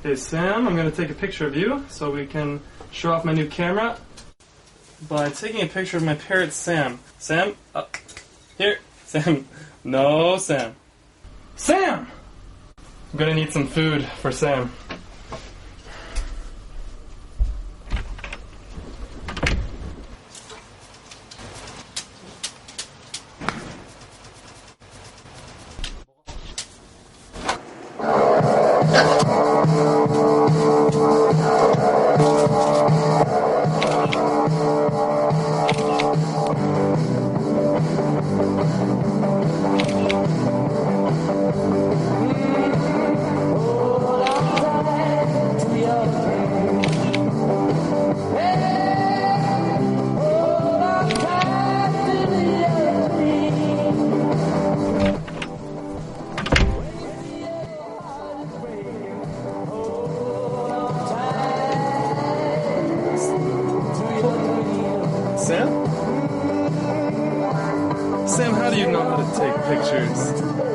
Okay, Sam, I'm going to take a picture of you so we can show off my new camera by taking a picture of my parrot, Sam. Sam, up. Here. Sam. No, Sam. Sam! I'm going to need some food for Sam. Sam? Sam, how do you know how to take pictures?